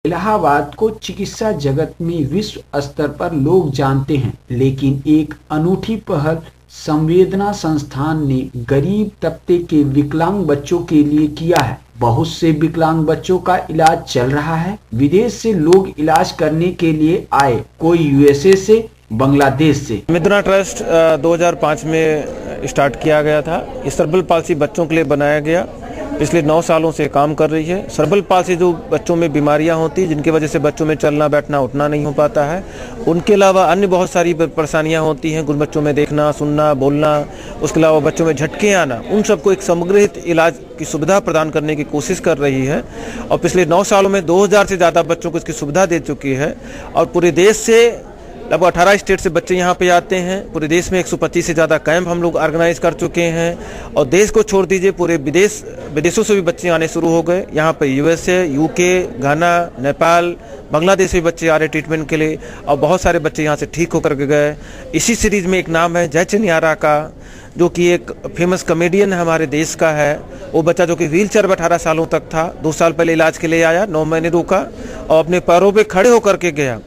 इलाहाबाद को चिकित्सा जगत में विश्व स्तर पर लोग जानते हैं, लेकिन एक अनूठी पहल संवेदना संस्थान ने गरीब तबके के विकलांग बच्चों के लिए किया है। बहुत से विकलांग बच्चों का इलाज चल रहा है। विदेश से लोग इलाज करने के लिए आए, कोई यूएसए से, बांग्लादेश से। संवेदना ट्रस्ट 2005 में स्टार्ट किया गया था। ये सर्बल पाल्सी बच्चों के लिए बनाया गया। पिछले 9 सालों से काम कर रही है। सर्बल पाल्सी जो बच्चों में बीमारियां होती हैं, जिनकी वजह से बच्चों में चलना बैठना उठना नहीं हो पाता है, उनके अलावा अन्य बहुत सारी परेशानियां होती हैं। कुछ बच्चों में देखना सुनना बोलना, उसके अलावा बच्चों में झटके आना, उन सबको एक समग्रित इलाज की सुविधा प्रदान करने की कोशिश कर रही है। और पिछले 9 सालों में 2000 से ज़्यादा बच्चों को इसकी सुविधा दे चुकी है। और पूरे देश से लगभग 18 स्टेट से बच्चे यहाँ पे आते हैं। पूरे देश में 125 से ज़्यादा कैंप हम लोग ऑर्गेनाइज कर चुके हैं। और देश को छोड़ दीजिए, पूरे विदेशों से भी बच्चे आने शुरू हो गए। यहाँ पे यूएसए, यूके, घाना, नेपाल, बांग्लादेश से बच्चे आ रहे ट्रीटमेंट के लिए। और बहुत सारे बच्चे यहाँ से ठीक होकर के गए। इसी सीरीज में एक नाम है जयचंद यारा का, जो कि एक फेमस कॉमेडियन है, हमारे देश का है। वो बच्चा जो कि व्हील चेयर में 18 सालों तक था, 2 साल पहले इलाज के लिए आया, 9 महीने रुका और अपने पैरों पर खड़े होकर के गया।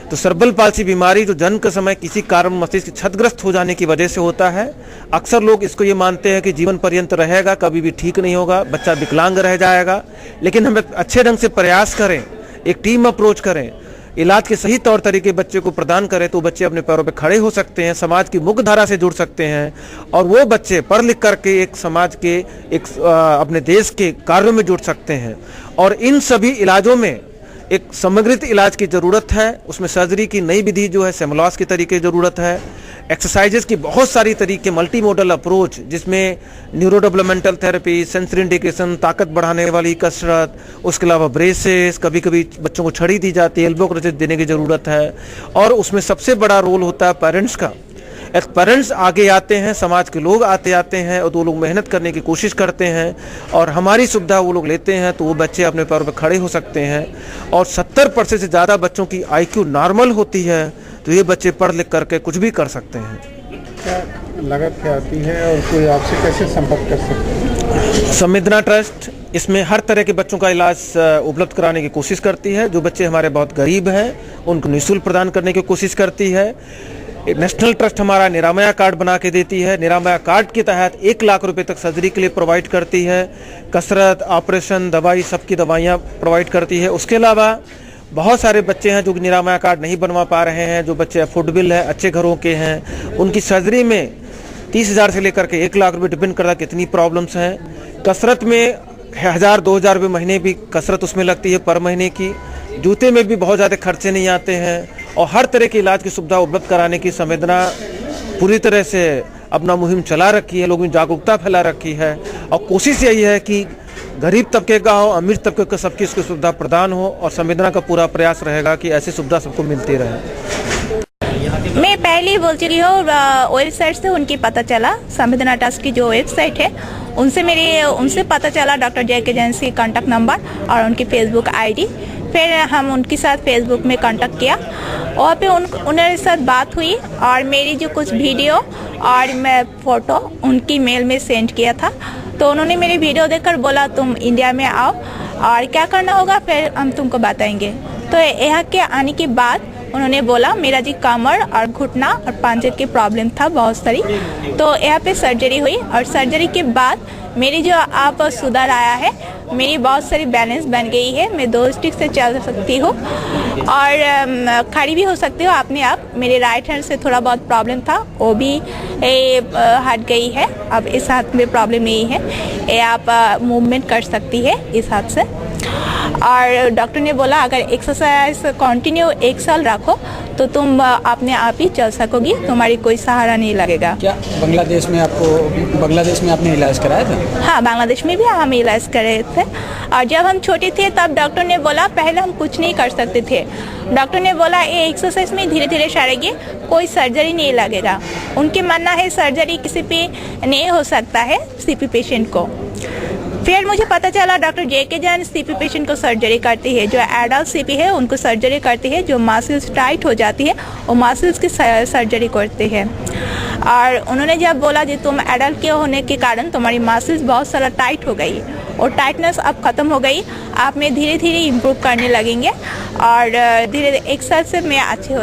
तो सर्बल पाल्सी बीमारी जो जन्म के समय किसी कारण मस्तिष्क क्षतिग्रस्त हो जाने की वजह से होता है। अक्सर लोग इसको ये मानते हैं कि जीवन पर्यंत रहेगा, कभी भी ठीक नहीं होगा, बच्चा विकलांग रह जाएगा। लेकिन हम अच्छे ढंग से प्रयास करें, एक टीम अप्रोच करें, इलाज के सही तौर तरीके बच्चे को प्रदान करें, तो बच्चे अपने पैरों पर खड़े हो सकते हैं, समाज की मुख्य धारा से जुड़ सकते हैं। और वो बच्चे पढ़ लिख करके एक समाज के अपने देश के कार्यों में जुड़ सकते हैं। और इन सभी इलाजों में एक समग्रित इलाज की ज़रूरत है। उसमें सर्जरी की नई विधि जो है सेमोलॉस के तरीके ज़रूरत है। एक्सरसाइजेस की बहुत सारी तरीके, मल्टी मोडल अप्रोच, जिसमें neuro developmental therapy, sensory indication, ताकत बढ़ाने वाली कसरत, उसके अलावा ब्रेसेस, कभी कभी बच्चों को छड़ी दी जाती है, एल्बो क्रचेस देने की ज़रूरत है। और उसमें सबसे बड़ा रोल होता है पेरेंट्स का। पेरेंट्स आगे आते हैं, समाज के लोग आते हैं और वो लोग मेहनत करने की कोशिश करते हैं और hमारी सुविधा वो लोग लेते हैं, तो वो बच्चे अपने पैरों पर खड़े हो सकते हैं। और 70% से ज़्यादा बच्चों की IQ नॉर्मल होती है, तो ये बच्चे पढ़ लिख करके कुछ भी कर सकते हैं। क्या लागत क्या आती है और कोई आपसे कैसे संपर्क कर सकते हैं? संवेदना ट्रस्ट इसमें हर तरह के बच्चों का इलाज उपलब्ध कराने की कोशिश करती है। जो बच्चे हमारे बहुत गरीब हैं, उनको निःशुल्क प्रदान करने की कोशिश करती है। नेशनल ट्रस्ट हमारा निरामया कार्ड बना के देती है। निरामया कार्ड के तहत 1 लाख रुपए तक सर्जरी के लिए प्रोवाइड करती है। कसरत, ऑपरेशन, दवाई, सबकी दवाइयाँ प्रोवाइड करती है। उसके अलावा बहुत सारे बच्चे हैं जो निरामया कार्ड नहीं बनवा पा रहे हैं, जो बच्चे अफोर्डेबल है, अच्छे घरों के हैं, उनकी सर्जरी में 30,000 से लेकर के 1 लाख रुपये डिपेंड करता है कितनी प्रॉब्लम्स हैं। कसरत में 1,000-2,000 रुपये महीने भी कसरत उसमें लगती है पर महीने की। जूते में भी बहुत ज़्यादा खर्चे नहीं आते हैं। और हर तरह के इलाज की सुविधा उपलब्ध कराने की संवेदना पूरी तरह से अपना मुहिम चला रखी है, लोगों में जागरूकता फैला रखी है। और कोशिश यही है कि गरीब तबके का हो, अमीर तबके का, सबकी इसकी सुविधा प्रदान हो। और संवेदना का पूरा प्रयास रहेगा कि ऐसी सुविधा सबको मिलती रहे। मैं पहले ही बोल चुकी हूँ, वेबसाइट से उनकी पता चला, संवेदना ट्रस्ट की जो वेबसाइट है उनसे पता चला डॉक्टर जे.के. जैन की कॉन्टैक्ट नंबर और उनकी फेसबुक ID। फिर हम उनके साथ फेसबुक में कांटेक्ट किया और फिर उनके साथ बात हुई और मेरी जो कुछ वीडियो और मैं फ़ोटो उनकी मेल में सेंड किया था। तो उन्होंने मेरी वीडियो देखकर बोला तुम इंडिया में आओ और क्या करना होगा फिर हम तुमको बताएंगे। तो यहाँ के आने के बाद उन्होंने बोला मेरा जी कमर और घुटना और पांजे की प्रॉब्लम था बहुत सारी, तो यहाँ पे सर्जरी हुई। और सर्जरी के बाद मेरी जो आप सुधार आया है, मेरी बहुत सारी बैलेंस बन गई है। मैं 2 स्टिक से चल सकती हूँ और खड़ी भी हो सकती हूँ अपने आप। मेरे राइट हैंड से थोड़ा बहुत प्रॉब्लम था, वो भी हट गई है। अब इस हाथ में प्रॉब्लम नहीं है, ये आप मूवमेंट कर सकती है इस हाथ से। और डॉक्टर ने बोला अगर एक्सरसाइज कंटिन्यू 1 साल रखो तो तुम अपने आप ही चल सकोगी, तुम्हारी कोई सहारा नहीं लगेगा। क्या बांग्लादेश में आपने इलाज कराया था? हाँ, बांग्लादेश में भी हम इलाज कर रहे थे। और जब हम छोटे थे तब डॉक्टर ने बोला, पहले हम कुछ नहीं कर सकते थे, डॉक्टर ने बोला ये एक्सरसाइज में धीरे धीरे सरेगी, कोई सर्जरी नहीं लगेगा। उनके मानना है सर्जरी किसी पे नहीं हो सकता है, CP पेशेंट को। फिर मुझे पता चला doctor JK. Jain CP patient को सर्जरी करती है। जो एडल्ट CP है उनको सर्जरी करती है, जो मसल्स टाइट हो जाती है वो मसल्स की सर्जरी करते हैं। और उन्होंने जब बोला कि तुम एडल्ट के होने के कारण तुम्हारी मसल्स बहुत सारा टाइट हो गई और टाइटनेस अब ख़त्म हो गई। आप में धीरे धीरे इम्प्रूव करने लगेंगे और धीरे एक साल से मैं अच्छे हो